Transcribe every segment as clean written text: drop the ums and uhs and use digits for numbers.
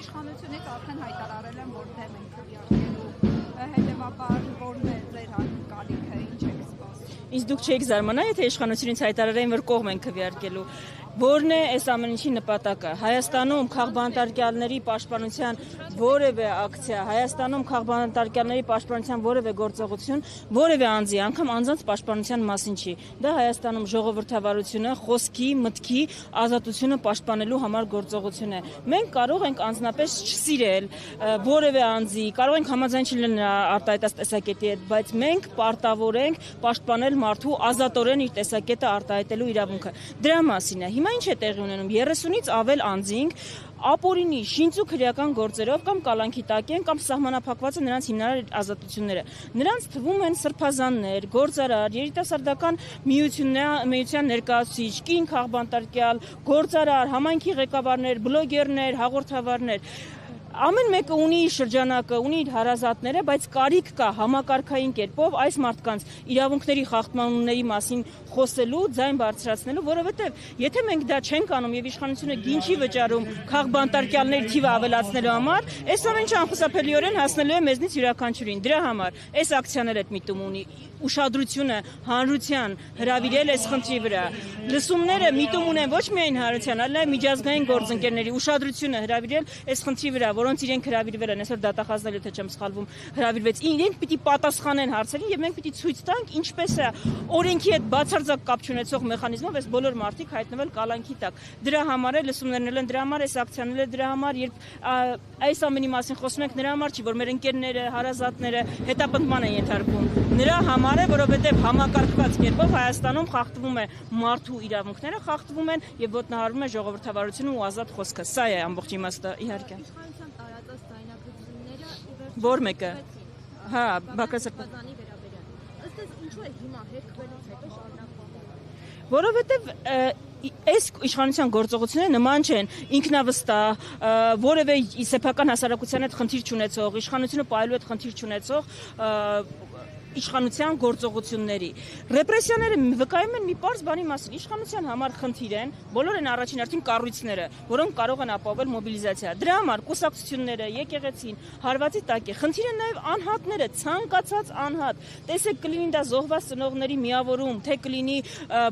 Իշխանությունից արդեն հայտարարել են, որ դեմ են քվեարկելու, հետևաբար որն է ձեր ակնկալիքը, ինչ եք սպասում։ Իսկ դուք չեք զարմանա, եթե իշխանությունից հայտարարեն, որ կողմ են քվեարկելու։ Որն է այս ամեն ինչի նպատակը։ Հայաստանում քաղբանտարկյալների պաշտպանության որևէ ակցիա, Հայաստանում քաղբանտարկյալների պաշտպանության որևէ գործողություն, որևէ անձի, անգամ անձանց պաշտպանության մասին չի։ Դա Հայաստանում ժողովրդավարությունը, խոսքի, մտքի ազատությունը պաշտպանելու համար գործողություն է։ Մենք կարող ենք անձնապես չսիրել որևէ անձի, կարող ենք համաձայն չլինել նրա արտահայտած տեսակետի հետ, բայց մենք պարտավոր ենք պաշտպանել մարդու ազատորեն իր տեսակետը արտահայտելու իրավունքը։ Դրա մասին է։ Հիմա ինչ է տեղի ունենում 30-ից ավել անձինք ապօրինի շինծու քրեական գործերով կամ կալանքի տակ են կամ սահմանափակված են նրանց հիմնարար ազատությունները։ Նրանց թվում են սրբազաններ, գործարար, երիտասարդական միության ներկայացուցիչ, կին քաղբանտարկյալ, գործարար, համայնքի ղեկավարներ, բլոգերներ, հաղորդավարներ։ Ամեն մեկը ունի իր շրջանակը, ունի իր հարազատները, բայց կարիք կա համակարգային կերպով այս մարդկանց իրավունքների խախտումների մասին խոսելու, ձայն բարձրացնելու, որովհետև եթե մենք դա չենք անում եւ իշխանությունը գին չի վճարում քաղբանտարկյալների թիվը ավելացնելու համար, այս ամեն ինչը անխուսափելիորեն հասնելու է մեզնից յուրաքանչյուրին։ Դրա համար այս ակցիան էլ այդ միտում ունի ուշադրությունը հանրության հրավիրել այս խնդրի վրա։ Լսումները միտում ունեն ոչ միայն հանրության, այլ նաև միջազգային գործընկերների ուշադրությունը հրավիրել այս խնդրի վրա, որոնց իրենք հրավիրվել են, այսօր դատախազնել, եթե չեմ սխալվում, հրավիրվեց։ Իրենք պիտի պատասխանեն հարցերին եւ մենք պիտի ցույց տանք ինչպես է օրենքի հետ բացարձակ կապ չունեցող մեխանիզմով այս բոլոր մարդիկ հայտնվել կալանքի տակ։ Դրա համար է լսումներն են, դրա համար այս ակցիաները, դրա համար երբ այս ամենի մասին խոսում ենք, նրա համար չի, որ մեր ընկերները, հարազատները հետապնդման են ենթարկվում։ Նրա համար է, որովհետև համակարգված կերպով Հայաստանում խախտվում է մարդու իրավունքները, խախտվում են եւ ոտնահարվում է ժողովրդավարությունը ու ազատ խոսքը։ Սա է ամբողջ իմաստը, իհարկե։ Իշխանության տարածած ձայնագրությունները Որ մեկը։ Հա, Բաքրասարդյանի վերաբերյալ։ Ըստ էս ինչու է հիմա հետքվելուց հետո շարունակվում։ Որովհետև այս իշխանության գործողությունները նման չեն ինքնավստահ, որևէ սեփական հասարակության հետ խնդիր չունեցող, իշխանությունը պայելու հետ խնդիր չունեցող իշխանության գործողությունների։ Ռեպրեսիաները վկայում են մի պարզ բանի մասին։ Իշխանության համար խնդիր են, բոլոր են առաջին հերթին կառույցները, որոնք կարող են ապահովել մոբիլիզացիա։ Դրա համար կուսակցությունները, եկեղեցին, հարվածի տակ է։ Խնդիր են նաև անհատները, ցանկացած անհատ։ Տեսեք, կլինի դա զոհված ծնողների միավորում, թե կլինի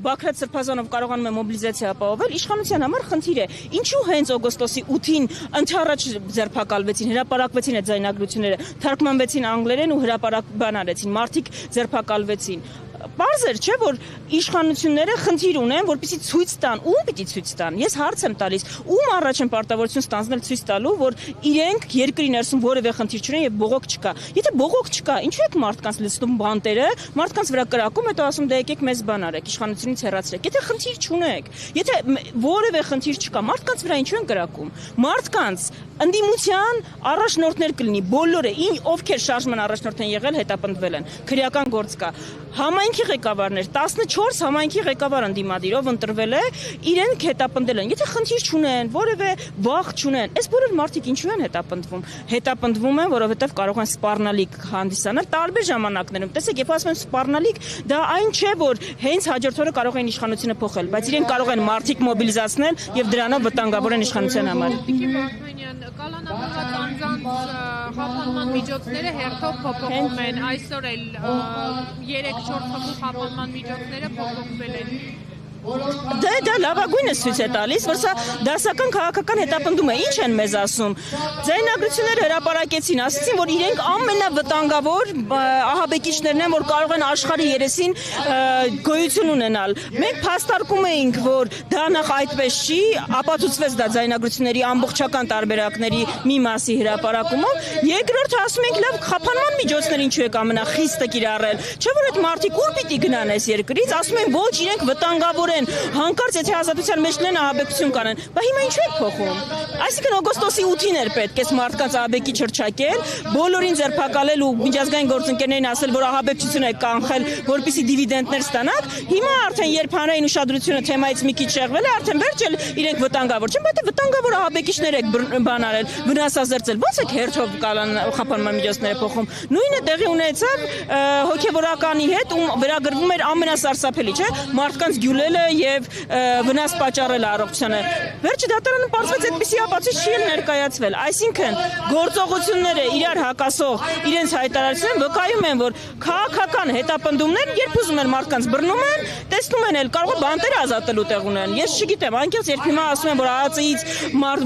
Բաքրատ Սրբազանով կարողանում է մոբիլիզացիա ապահովել։ Իշխանության համար խնդիր է։ Ինչու հենց օգոստոսի 8-ին ընդառաջ ձերբակալվեցին, հրապարակվեցին այդ ձայնագրությունները, թարգմանվեցին անգլերեն ու հրապարակման արեցին։ Մարդիկ ձերբակալվեցին։ Պարզ էր, չէ, որ իշխանությունները խնդիր ունեն, որպեսզի ցույց տան, ում պիտի ցույց տան։ Ես հարց եմ տալիս, ում առաջ են պարտավորություն ստանձնել ցույց տալու, որ իրենք երկրի ներսում որևէ խնդիր չունեն եւ բողոք չկա։ Եթե բողոք չկա, ինչու եք մարդկանց լցնում բանտերը, մարդկանց վրա կրակում, հետո ասում դե եկեք մեզ բան արեք, իշխանությունից հեռացրեք։ Եթե խնդիր չունեք, եթե որևէ խնդիր չկա, մարդկանց վրա ինչու են կրակում։ Մարդկանց ընդդիմության առաջնորդներ կլինի, բոլորը, ովքեր շարժման առաջնորդ են եղել, հետապնդվել են։ Քրեական գործ կա։ Համայնքի ղեկավարներ 14 համայնքի ղեկավար ընդդիմադիրով ընտրվել է, իրենք հետապնդել են։ Եթե խնդիր չունեն, որևէ վախ չունեն, այս բոլոր մարդիկ ինչու են հետապնդվում։ Հետապնդվում են, որովհետև կարող են սպառնալիք հանդիսանալ տարբեր ժամանակներում։ Տեսեք, երբ ասում են սպառնալիք, դա այն չէ, որ հենց հաջորդ օրը կարող են իշխանությունը փոխել, բայց իրենք կարող են մարդիկ մոբիլիզացնել եւ դրանով վտանգավոր են իշխանության համար։ Կալանավորված անձանց խափանման միջոցները հերթով փոփոխում են, այսօր էլ 3-4 հոգու խափանման միջոցները փոփոխվել են։ Դա լավագույնս ցույց է տալիս, որ սա դասական քաղաքական հետապնդում է։ Ինչ են մեզ ասում։ Ձայնագրությունները հրապարակեցին, ասացին, որ իրենք ամենավտանգավոր ահաբեկիչներն են, որ կարող են աշխարհի երեսին գոյություն ունենալ։ Մենք փաստարկում էինք, որ դա նախ այդպես չի, ապացուցվեց դա ձայնագրությունների ամբողջական տարբերակների մի մասի հրապարակումով։ Երկրորդը ասում ենք, լավ, խափանման միջոցներ ինչու եք ամենախիստը կիրառել։ Չէ՞ որ այդ մարդիկ ուր պիտի գնան այս երկրից, ասում են ոչ, իրենք վտանգավոր հանկարծ եթե ազատության մեջ լինեն ահաբեկություն կանեն, բայց հիմա ինչու եք փոխում։ Այսինքն օգոստոսի 8-ին էր պետք այս մարդկանց ահաբեկիչ հռչակել, բոլորին ձերբակալել ու միջազգային գործընկերներին ասել, որ ահաբեկչություն է կանխել, որպեսզի դիվիդենդներ ստանաք։ Հիմա արդեն երբ հանրային ուշադրությունը թեմայից մի քիչ շեղվել է, արդեն վերջ էլ իրենք վտանգավոր չեն, բայց վտանգավոր ահաբեկիչներ եք բան արել, վնասազերծել։ Ո՞նց եք հերթով խափանման միջոցները փոխում։ Նույնը տեղի ունեցավ հոգևորականի հետ, ում վերագրվում էր ամենասարսափելի, չէ՞, մարդկանց գյուլելը, եւ վնաս պատճառել առողջությանը։ Վերջի դատարանը պարզվեց այդպիսի ապացույց չի ներկայացվել։ Այսինքն գործողությունները իրար հակասող իրենց հայտարարությունները վկայում են, որ քաղաքական հետապնդումներ երբ ուզում են մարդկանց բռնում են, տեսնում են էլ կարող է բանտերը ազատելու տեղ ունեն։ Ես չգիտեմ, անկեղծ երբ հիմա ասում են, որ ԱԱԾ-ից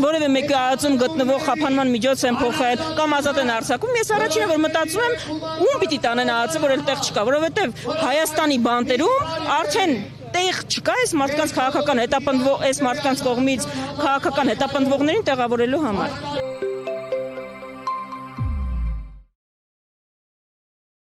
որևէ մեկի ԱԱԾ-ում գտնվող խափանման միջոց են փոխել կամ ազատ են արձակում, ես առաջինը որ մտածում եմ, ում պիտի տանեն ԱԱԾ-ը, որ էլ տեղ չկա, որովհետև Հայաստանի բանտերում արդեն տեղ չկա այս մարդկանց քաղաքական հետապնդվող այս մարդկանց կողմից քաղաքական հետապնդվողներին տեղավորելու համար։